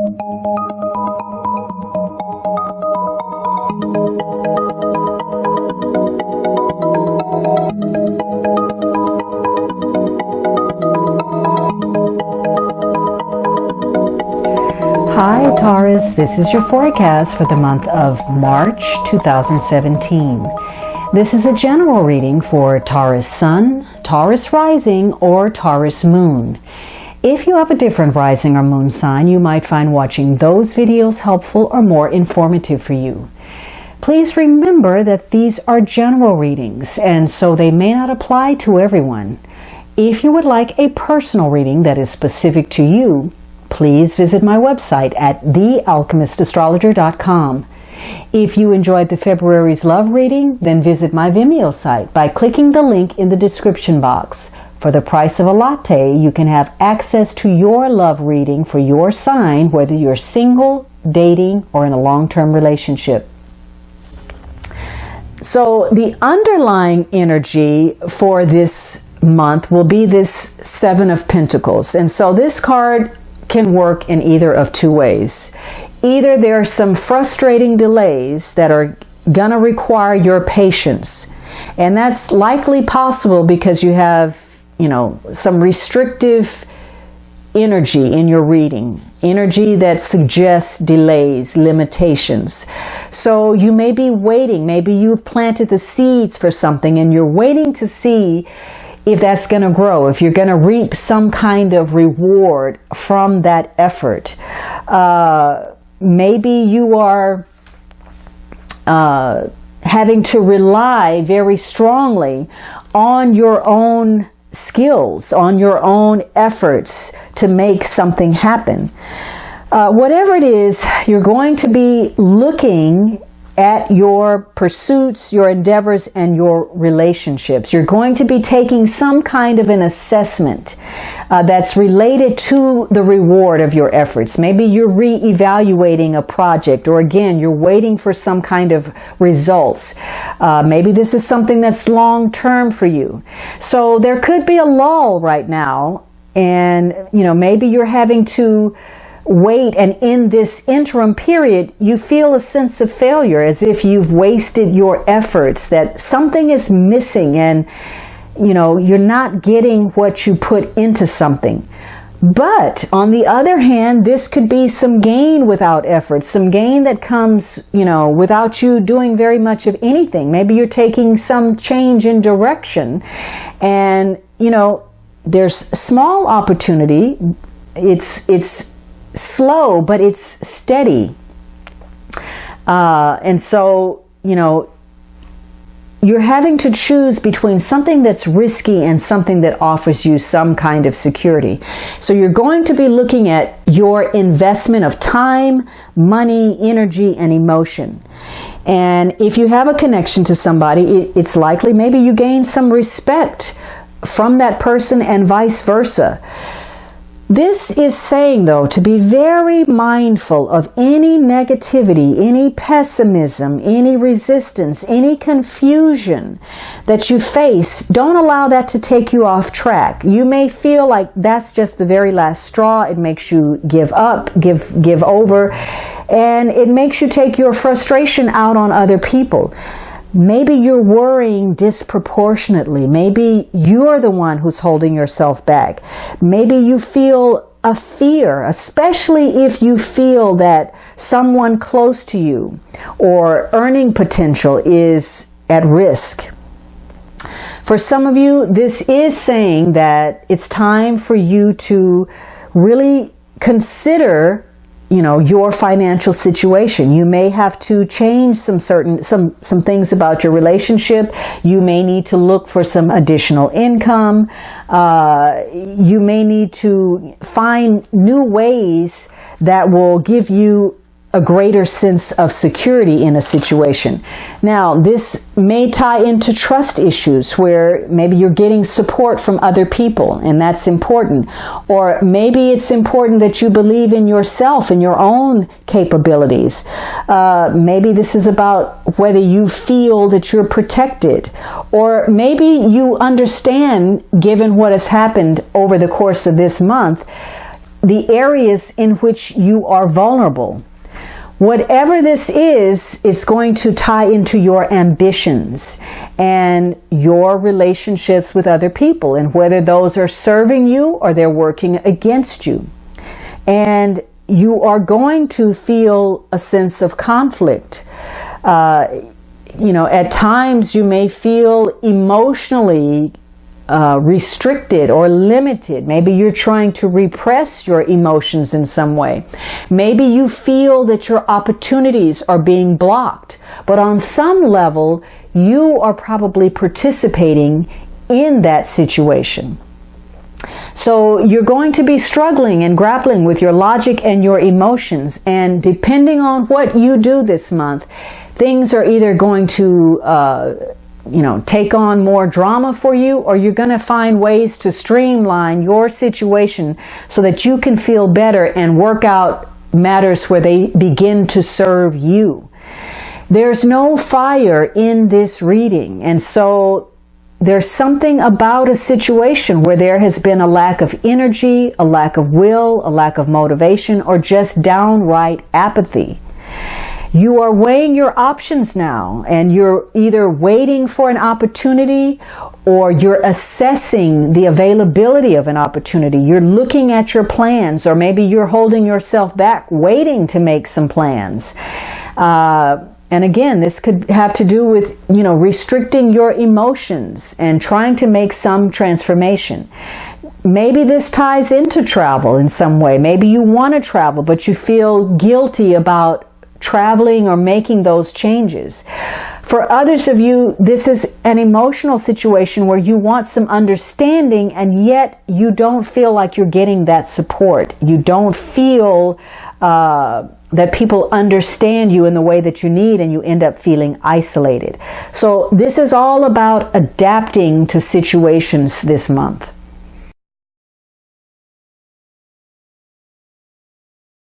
Hi Taurus, this is your forecast for the month of March 2017. This is a general reading for Taurus Sun, Taurus Rising, or Taurus Moon. If you have a different rising or moon sign, you might find watching those videos helpful or more informative for you. Please remember that these are general readings, and so they may not apply to everyone. If you would like a personal reading that is specific to you, please visit my website at thealchemistastrologer.com. If you enjoyed the February's love reading, then visit my Vimeo site by clicking the link in the description box. For the price of a latte, you can have access to your love reading for your sign, whether you're single, dating, or in a long-term relationship. So the underlying energy for this month will be this Seven of Pentacles. And so this card can work in either of two ways. Either there are some frustrating delays that are going to require your patience. And that's likely possible because you have, some restrictive energy in your reading. Energy that suggests delays, limitations. So you may be waiting. Maybe you've planted the seeds for something and you're waiting to see if that's going to grow, if you're going to reap some kind of reward from that effort. Maybe you are having to rely very strongly on your own skills, on your own efforts to make something happen. Whatever it is, you're going to be looking at your pursuits, your endeavors, and your relationships. You're going to be taking some kind of an assessment that's related to the reward of your efforts. Maybe you're re-evaluating a project, or again, you're waiting for some kind of results. Maybe this is something that's long-term for you. So there could be a lull right now, and maybe you're having to wait, and in this interim period you feel a sense of failure, as if you've wasted your efforts, that something is missing, and you're not getting what you put into something. But on the other hand, this could be some gain without effort, some gain that comes without you doing very much of anything. Maybe you're taking some change in direction, and there's small opportunity. It's slow, but it's steady. And so, you're having to choose between something that's risky and something that offers you some kind of security. So you're going to be looking at your investment of time, money, energy, and emotion. And if you have a connection to somebody, it's likely maybe you gain some respect from that person and vice versa. This is saying, though, to be very mindful of any negativity, any pessimism, any resistance, any confusion that you face. Don't allow that to take you off track. You may feel like that's just the very last straw. It makes you give up, give over, and it makes you take your frustration out on other people. Maybe you're worrying disproportionately. Maybe you're the one who's holding yourself back. Maybe you feel a fear, especially if you feel that someone close to you or earning potential is at risk. For some of you, this is saying that it's time for you to really consider your financial situation. You may have to change some things about your relationship. You may need to look for some additional income. You may need to find new ways that will give you a greater sense of security in a situation. Now, this may tie into trust issues where maybe you're getting support from other people, and that's important. Or maybe it's important that you believe in yourself and your own capabilities. Maybe this is about whether you feel that you're protected. Or maybe you understand, given what has happened over the course of this month, the areas in which you are vulnerable. Whatever this is, it's going to tie into your ambitions and your relationships with other people, and whether those are serving you or they're working against you. And you are going to feel a sense of conflict. At times you may feel emotionally restricted or limited. Maybe you're trying to repress your emotions in some way. Maybe you feel that your opportunities are being blocked, but on some level you are probably participating in that situation. So you're going to be struggling and grappling with your logic and your emotions, and depending on what you do this month, things are either going to take on more drama for you, or you're going to find ways to streamline your situation so that you can feel better and work out matters where they begin to serve you. There's no fire in this reading, and so there's something about a situation where there has been a lack of energy, a lack of will, a lack of motivation, or just downright apathy. You are weighing your options now, and you're either waiting for an opportunity or you're assessing the availability of an opportunity. You're looking at your plans, or maybe you're holding yourself back, waiting to make some plans. And again, this could have to do with, restricting your emotions and trying to make some transformation. Maybe this ties into travel in some way. Maybe you want to travel, but you feel guilty about traveling or making those changes. For others of you, this is an emotional situation where you want some understanding, and yet you don't feel like you're getting that support. You don't feel that people understand you in the way that you need, and you end up feeling isolated. So this is all about adapting to situations this month.